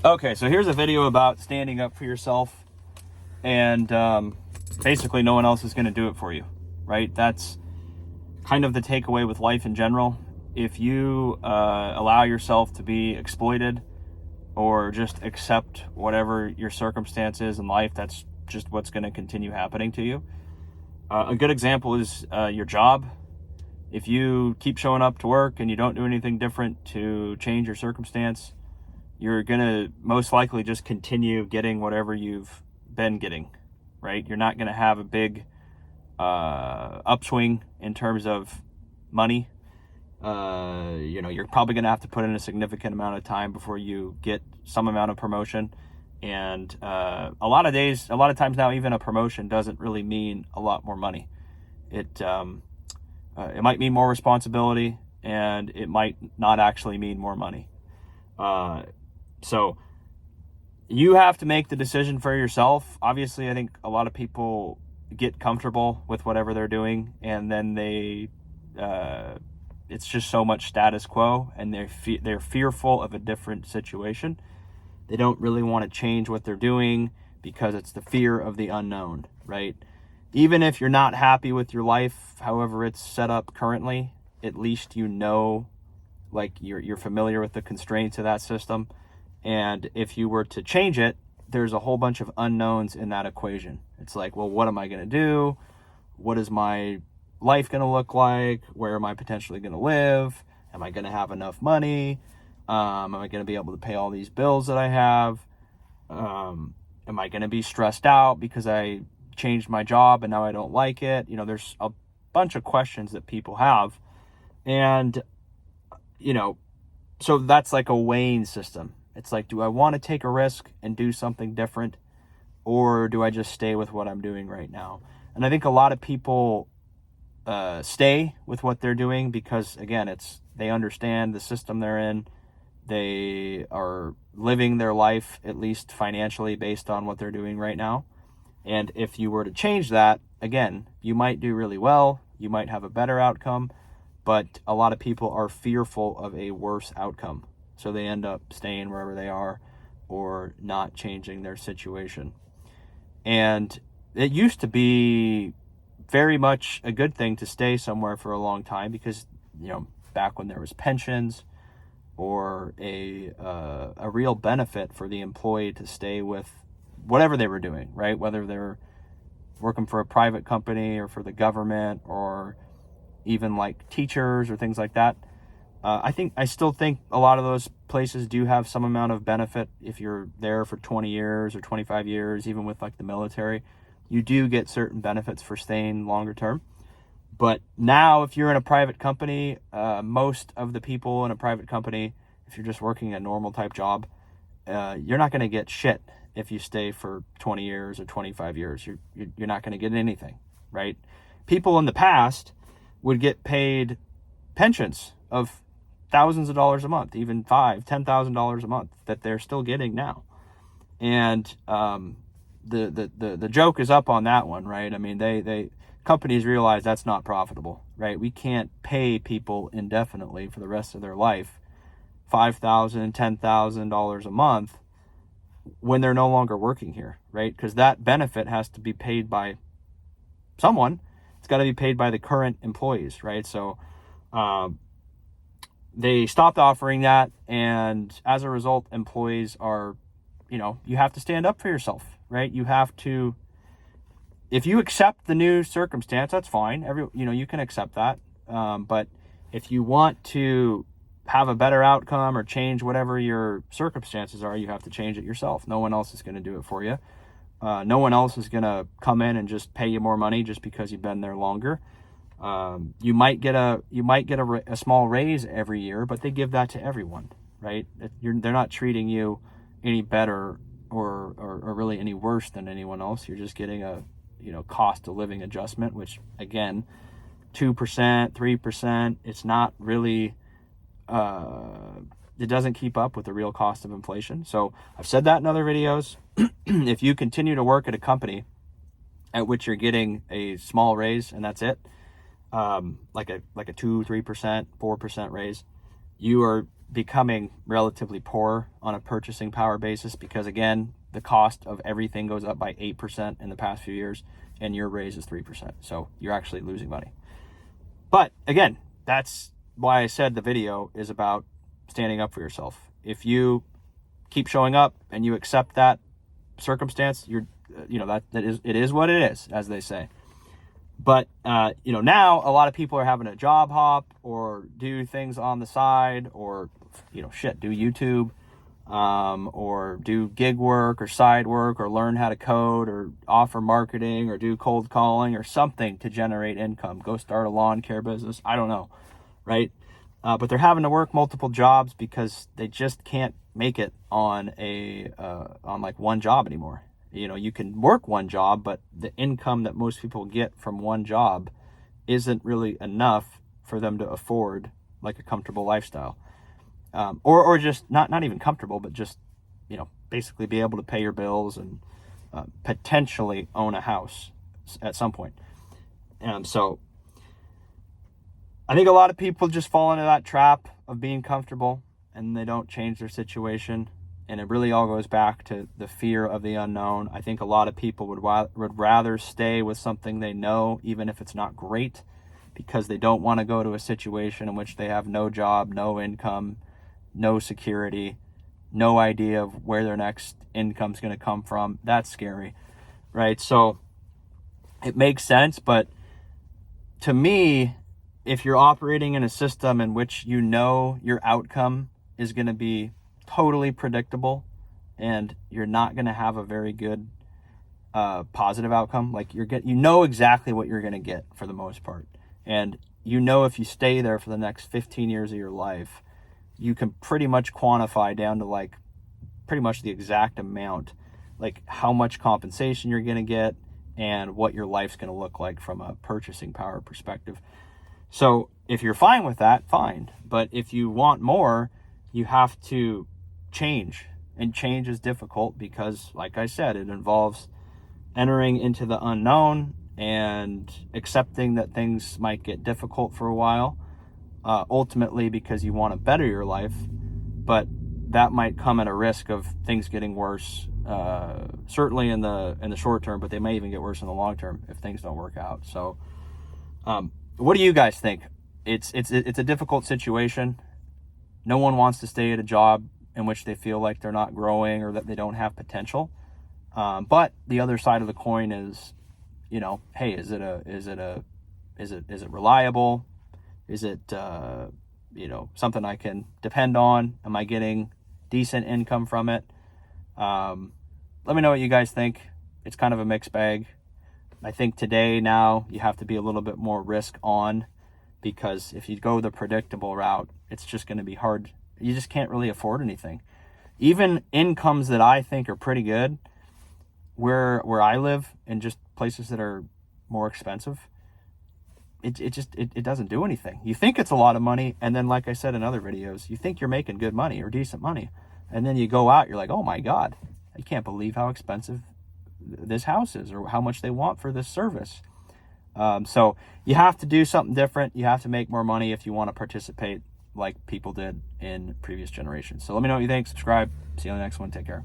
Okay, so here's a video about standing up for yourself, and basically no one else is going to do it for you, right? That's kind of the takeaway with life in general. If you allow yourself to be exploited or just accept whatever your circumstance is in life, that's just what's going to continue happening to you. A good example is your job. If you keep showing up to work and you don't do anything different to change your circumstance, you're going to most likely just continue getting whatever you've been getting, right? You're not going to have a big upswing in terms of money. You're probably going to have to put in a significant amount of time before you get some amount of promotion. And a lot of times now, even a promotion doesn't really mean a lot more money. It might mean more responsibility, and it might not actually mean more money. So you have to make the decision for yourself. Obviously, I think a lot of people get comfortable with whatever they're doing, and then it's just so much status quo, and they're fearful of a different situation. They don't really want to change what they're doing because it's the fear of the unknown, right? Even if you're not happy with your life, however it's set up currently, at least like you're familiar with the constraints of that system. And if you were to change it, there's a whole bunch of unknowns in that equation. It's like, well, what am I going to do? What is my life going to look like? Where am I potentially going to live? Am I going to have enough money? Am I going to be able to pay all these bills that I have? Am I going to be stressed out because I changed my job and now I don't like it? There's a bunch of questions that people have. And, so that's like a weighing system. It's like, do I want to take a risk and do something different, or do I just stay with what I'm doing right now? And I think a lot of people stay with what they're doing because, again, they understand the system they're in. They are living their life, at least financially, based on what they're doing right now. And if you were to change that, again, you might do really well. You might have a better outcome, but a lot of people are fearful of a worse outcome. So they end up staying wherever they are or not changing their situation. And it used to be very much a good thing to stay somewhere for a long time because, back when there was pensions or a real benefit for the employee to stay with whatever they were doing, right? Whether they're working for a private company or for the government or even like teachers or things like that. I still think a lot of those places do have some amount of benefit. If you're there for 20 years or 25 years, even with like the military, you do get certain benefits for staying longer term. But now if you're in a private company, most of the people in a private company, if you're just working a normal type job, you're not going to get shit if you stay for 20 years or 25 years. You're not going to get anything, right? People in the past would get paid pensions of thousands of dollars a month, even $5,000-$10,000 a month that they're still getting now. And the joke is up on that one, right? I mean, they companies realize that's not profitable, right? We can't pay people indefinitely for the rest of their life $5,000, $10,000 a month when they're no longer working here, right? Because that benefit has to be paid by someone. It's got to be paid by the current employees, right? So they stopped offering that, and as a result, employees are, you have to stand up for yourself, right? You have to, if you accept the new circumstance, that's fine. You can accept that. But if you want to have a better outcome or change whatever your circumstances are, you have to change it yourself. No one else is going to do it for you. No one else is going to come in and just pay you more money just because you've been there longer. You might get a small raise every year, but they give that to everyone, right? They're not treating you any better or really any worse than anyone else. You're just getting a cost of living adjustment, which again, 2%, 3%. It's not really. It doesn't keep up with the real cost of inflation. So I've said that in other videos. If you continue to work at a company at which you're getting a small raise and that's it, like a 2%, 3%, 4% raise, you are becoming relatively poor on a purchasing power basis, because again, the cost of everything goes up by 8% in the past few years, and your raise is 3%. So you're actually losing money. But again, that's why I said the video is about standing up for yourself. If you keep showing up and you accept that circumstance, it is what it is, as they say. But now a lot of people are having a job hop or do things on the side, or do YouTube, or do gig work or side work, or learn how to code, or offer marketing, or do cold calling or something to generate income. Go start a lawn care business. I don't know, right? But they're having to work multiple jobs because they just can't make it on like one job anymore. You can work one job, but the income that most people get from one job isn't really enough for them to afford like a comfortable lifestyle. Or just not even comfortable, but just, basically be able to pay your bills and potentially own a house at some point. So I think a lot of people just fall into that trap of being comfortable, and they don't change their situation. And it really all goes back to the fear of the unknown. I think a lot of people would rather stay with something they know, even if it's not great, because they don't want to go to a situation in which they have no job, no income, no security, no idea of where their next income's going to come from. That's scary, right? So it makes sense, but to me, if you're operating in a system in which your outcome is going to be totally predictable, and you're not going to have a very good positive outcome, like exactly what you're going to get for the most part, and if you stay there for the next 15 years of your life, you can pretty much quantify down to like pretty much the exact amount, like how much compensation you're going to get and what your life's going to look like from a purchasing power perspective. So if you're fine with that, fine. But if you want more, you have to change. And change is difficult because, like I said, it involves entering into the unknown and accepting that things might get difficult for a while, ultimately because you want to better your life. But that might come at a risk of things getting worse, certainly in the short term, but they may even get worse in the long term if things don't work out. So what do you guys think? It's a difficult situation. No one wants to stay at a job in which they feel like they're not growing or that they don't have potential. But the other side of the coin is, hey, is it reliable? Is it, something I can depend on? Am I getting decent income from it? Let me know what you guys think. It's kind of a mixed bag. I think today now you have to be a little bit more risk on, because if you go the predictable route, it's just going to be hard. You just can't really afford anything. Even incomes that I think are pretty good, where I live, and just places that are more expensive, it doesn't do anything. You think it's a lot of money, and then, like I said in other videos, you think you're making good money or decent money, and then you go out, you're like, oh my God, I can't believe how expensive this house is, or how much they want for this service. So you have to do something different. You have to make more money if you want to participate like people did in previous generations. So let me know what you think. Subscribe. See you on the next one. Take care.